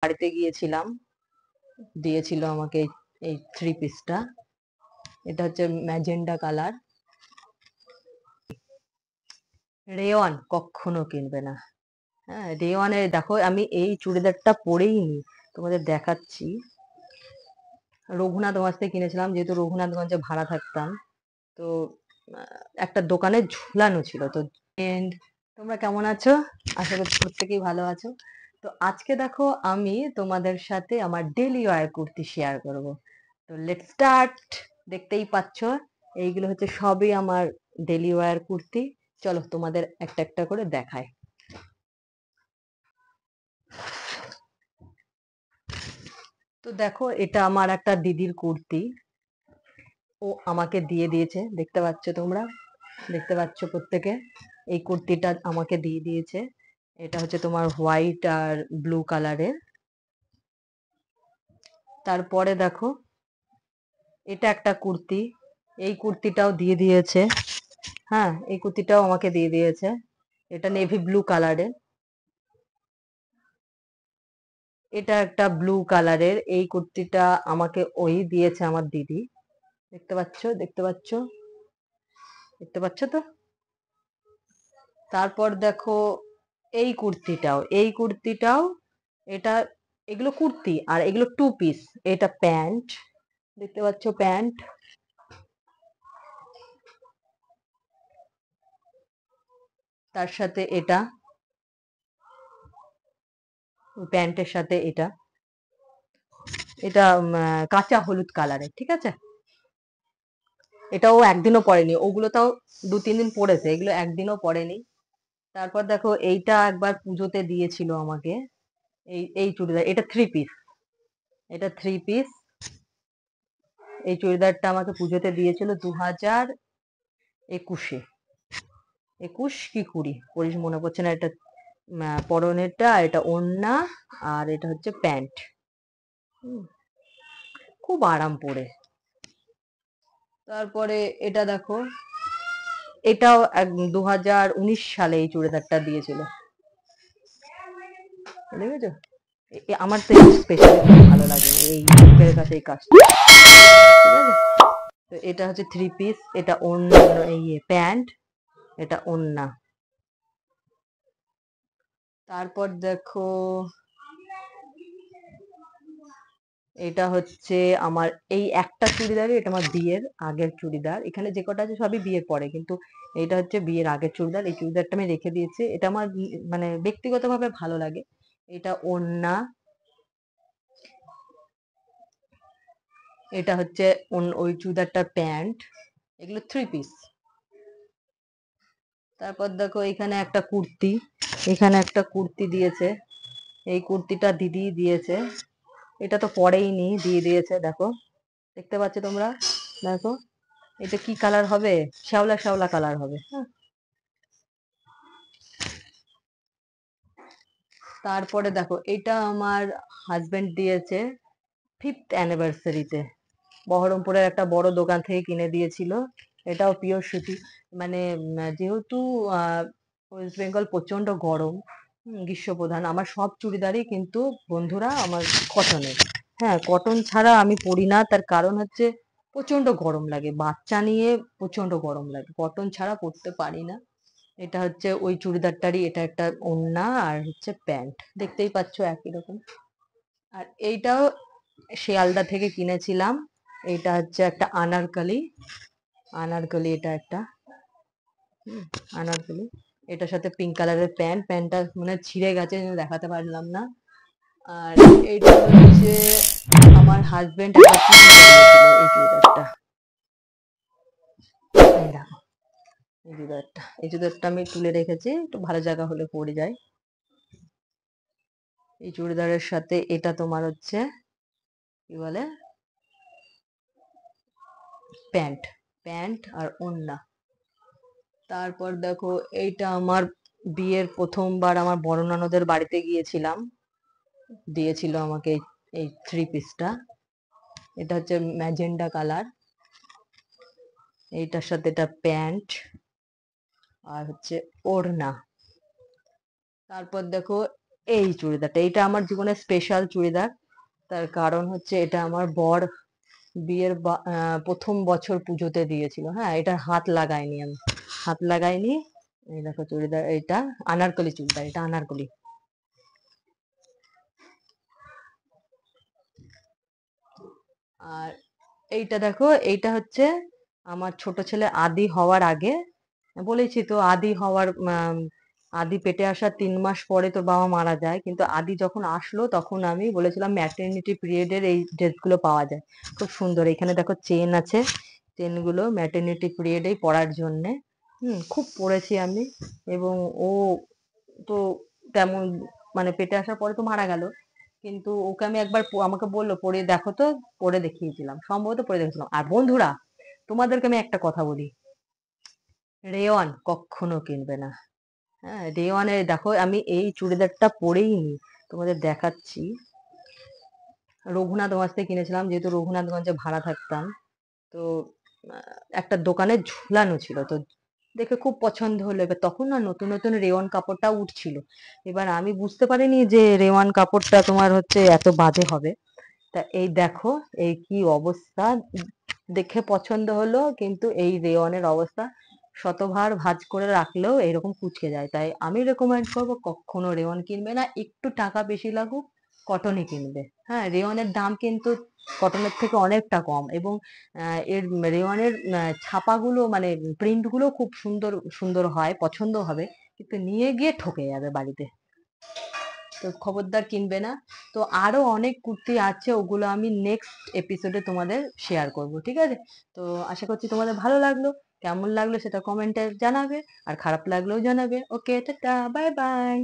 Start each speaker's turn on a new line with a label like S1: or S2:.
S1: বাড়িতে গিয়েছিলাম, দিয়েছিল আমাকে এই থ্রি পিসটা। এটা হচ্ছে ম্যাজেন্ডা কালার। রেওয়ান কখনো কিনবে না। হ্যাঁ, রেওয়ানের দেখো, আমি এই চুড়িদারটা পরেই নি, তোমাদের দেখাচ্ছি। রঘুনাথগঞ্জ থেকে কিনেছিলাম, যেহেতু রঘুনাথগঞ্জে ভাড়া থাকতাম, তো একটা দোকানে ঝুলানো ছিল। তো এন্ড তোমরা কেমন আছো? আশা করছি প্রত্যেকেই ভালো আছো। তো আজকে দেখো আমি তোমাদের সাথে আমার ডেলি ওয়্যার কুর্তি শেয়ার করব। তো লেটস স্টার্ট। দেখতেই পাচ্ছ, এইগুলো হচ্ছে সবই আমার ডেলি ওয়্যার কুর্তি। চলো তোমাদের একটা একটা করে দেখাই। তো দেখো, এটা আমার একটা দিদির কুর্তি, ও আমাকে দিয়ে দিয়েছে। দেখতে পাচ্ছ তোমরা, দেখতে পাচ্ছ প্রত্যেকে, এই কুর্তিটা আমাকে দিয়ে দিয়েছে। এটা হচ্ছে তোমার হোয়াইট আর ব্লু কালারের। তারপরে দেখো, এটা একটা কুর্তি, এই কুর্তিটাও দিয়ে দিয়েছে। হ্যাঁ, এই কুর্তিটাও আমাকে দিয়ে দিয়েছে। এটা নেভি ব্লু কালারের। এটা একটা ব্লু কালারের, এই কুর্তিটা আমাকে ওই দিয়েছে আমার দিদি। দেখতে পাচ্ছ, দেখতে পাচ্ছ, দেখতে পাচ্ছ তো। তারপর দেখো, এই কুর্তিটাও এটা, এগুলো কুর্তি আর এগুলো টু পিস। এটা প্যান্ট, দেখতে পাচ্ছ প্যান্ট। তার সাথে এটা, প্যান্টের সাথে এটা, এটা কাঁচা হলুদ কালারের, ঠিক আছে। এটাও একদিনও পরেনি, ওগুলো তাও 2-3 দিন পরেছে, এগুলো একদিনও পরেনি। তারপর দেখো, এইটা একবার পুজোতে দিয়েছিল আমাকে, এই এই চুড়িদার, এটা থ্রি পিস, এটা থ্রি পিস। এই চুড়িদারটা আমাকে পুজোতে দিয়েছিল 2021-এ, 21 কি 20 মনে পড়ছে না। এটা পরনেরটা, আর এটা ওড়না, আর এটা হচ্ছে প্যান্ট। খুব আরাম পরে। তারপরে এটা দেখো, এটাও 2019 সালে এই চুড়িদারটা দিয়েছিল, দেখেছো। আমার তো স্পেশালি খুব ভালো লাগে এই বুকের কাছে এই কাজটা, ঠিক আছে। তো এটা হচ্ছে থ্রি পিস, এটা ওড়না, এই প্যান্ট, এটা ওড়না। তারপর দেখো, এটা হচ্ছে আমার এই একটা চুড়িদারই, এটা আমার বিয়ের আগের চুড়িদার। এখানে যে কটা আছে সবই বিয়ের পরে, কিন্তু এটা হচ্ছে বিয়ের আগের চুড়িদার। এই চুড়িদারটা আমি রেখে দিয়েছি, এটা আমার মানে ব্যক্তিগতভাবে ভালো লাগে। এটা ওড়না, এটা হচ্ছে ওই চুড়িদারটার প্যান্ট। এগুলো থ্রি পিস। তারপর দেখো, এখানে একটা কুর্তি, এখানে একটা কুর্তি দিয়েছে, এই কুর্তিটা দিদি দিয়েছে। এটা তো পরেই নি, দিয়ে দিয়েছে। দেখো, দেখতে পাচ্ছ তোমরা, দেখো এটা কি কালার হবে, শ্যাওলা শ্যাওলা কালার হবে। হ্যাঁ, তারপরে দেখো, এটা আমার হাজবেন্ড দিয়েছে 5th অ্যানিভার্সারিতে, বহরমপুরের একটা বড় দোকান থেকে কিনে দিয়েছিল। এটাও পিওর সুতি। মানে যেহেতু ওয়েস্ট বেঙ্গল প্রচন্ড গরম, গ্রীষ্মপ্রধান, আমার সব চুড়িদারই কিন্তু বন্ধুরা আমার কটনের। হ্যাঁ, কটন ছাড়া আমি পরি না, তার কারণ হচ্ছে প্রচন্ড গরম লাগে, বাচ্চা নিয়ে প্রচন্ড গরম লাগে, কটন ছাড়া পরতে পারি না। এটা হচ্ছে ওই চুড়িদারটারই, এটা একটা ওড়না আর হচ্ছে প্যান্ট, দেখতেই পাচ্ছ একই রকম। আর এইটাও শিয়ালদা থেকে কিনেছিলাম। এটা হচ্ছে একটা আনারকলি, আনারকলি এটা একটা, আনারকলি। এটার সাথে পিঙ্ক কালারের প্যান্ট, প্যান্টটা মানে ছিঁড়ে গেছে, দেখাতে পারলাম না। আর এইটা হচ্ছে আমার হাজবেন্ড একটা দিয়েছিল, এই চুড়িদারটা। এই দেখো, এই চুড়িদারটা, এই চুড়িদারটা আমি তুলে রেখেছি, একটু ভালো জায়গা হলে পরে যায়। এই চুড়িদারের সাথে এটা তোমার হচ্ছে কি বলে, প্যান্ট, প্যান্ট আর ওড়না। তারপর দেখো, এইটা আমার বিয়ের প্রথমবার আমার বড় ননদের বাড়িতে গিয়েছিলাম, দিয়েছিল আমাকে এই থ্রি পিসটা। এটা হচ্ছে ম্যাজেন্ডা কালার, এইটার সাথে এটা প্যান্ট আর হচ্ছে ওড়না। তারপর দেখো, এই চুড়িদারটা, এটা আমার জীবনের স্পেশাল চুড়িদার। তার কারণ হচ্ছে এটা আমার বর বিয়ের প্রথম বছর পুজোতে দিয়েছিল। হ্যাঁ, এটা হাত লাগাইনি আমি, হাত লাগাইনি। এই দেখো চুড়িদার, এটা আনারকলি চুড়িদার, এটা আনারকলি। আর এইটা দেখো, এইটা হচ্ছে আমার ছোট ছেলে আদি হওয়ার আগে, বলেছি তো আদি হওয়ার আদি পেটে আসার 3 মাস পরে তোর বাবা মারা যায়, কিন্তু আদি যখন আসলো তখন আমি বলেছিলাম ম্যাটারনিটি পিরিয়ডের এই ড্রেসগুলো পাওয়া যায়। খুব সুন্দর, এখানে দেখো চেন আছে, চেনগুলো ম্যাটারনিটি পিরিয়ডেই পরার জন্যে। খুব পরেছি আমি। এবং ও তো তেমন, মানে পেটে আসার পরে তো মারা গেল, কিন্তু ওকে আমি একবার আমাকে বললো পরে দেখো তো, পরে দেখিয়েছিলাম, সম্ভবত পরে দেখেছিলাম। আর বন্ধুরা, তোমাদেরকে আমি একটা কথা বলি, রেওয়ান কখনো কিনবে না। হ্যাঁ, রেওয়ানের দেখো, আমি এই চুড়িদারটা পরেই নি, তোমাদের দেখাচ্ছি। রঘুনাথগঞ্জ থেকে কিনেছিলাম, যেহেতু রঘুনাথগঞ্জে ভাড়া থাকতাম। তো একটা দোকানে ঝুলানো ছিল, তো দেখে খুব পছন্দ হলো। এবার তখন না নতুন নতুন রেওয়ান কাপড়টা উঠছিল। এবার আমি বুঝতে পারিনি যে রেওয়ান কাপড়টা তোমার হচ্ছে এত বাজে হবে। তা এই দেখো, এই কি অবস্থা, দেখে পছন্দ হলো, কিন্তু এই রেওয়ানের অবস্থা, শতভার ভাঁজ করে রাখলেও এরকম কুঁচকে যায়। তাই আমি রেকমেন্ড করবো কখনো রেওয়ান কিনবে না, একটু টাকা বেশি লাগুক, কটনই কিনবে। হ্যাঁ, রেওয়ানের দাম কিন্তু কটনের থেকে অনেকটা কম, এবং এর রেওয়ানের ছাপাগুলো মানে প্রিন্ট গুলো খুব সুন্দর সুন্দর হয়, পছন্দ হবে, কিন্তু নিয়ে গিয়ে ঠকে যাবে বাড়িতে। তো খবরদার কিনবে না। তো আরো অনেক কুর্তি আছে, ওগুলো আমি নেক্সট এপিসোডে তোমাদের শেয়ার করব, ঠিক আছে? তো আশা করছি তোমাদের ভালো লাগলো। কেমন লাগলো সেটা কমেন্টে জানাবে, আর খারাপ লাগলেও জানাবে। ওকে, টাটা, বাই বাই।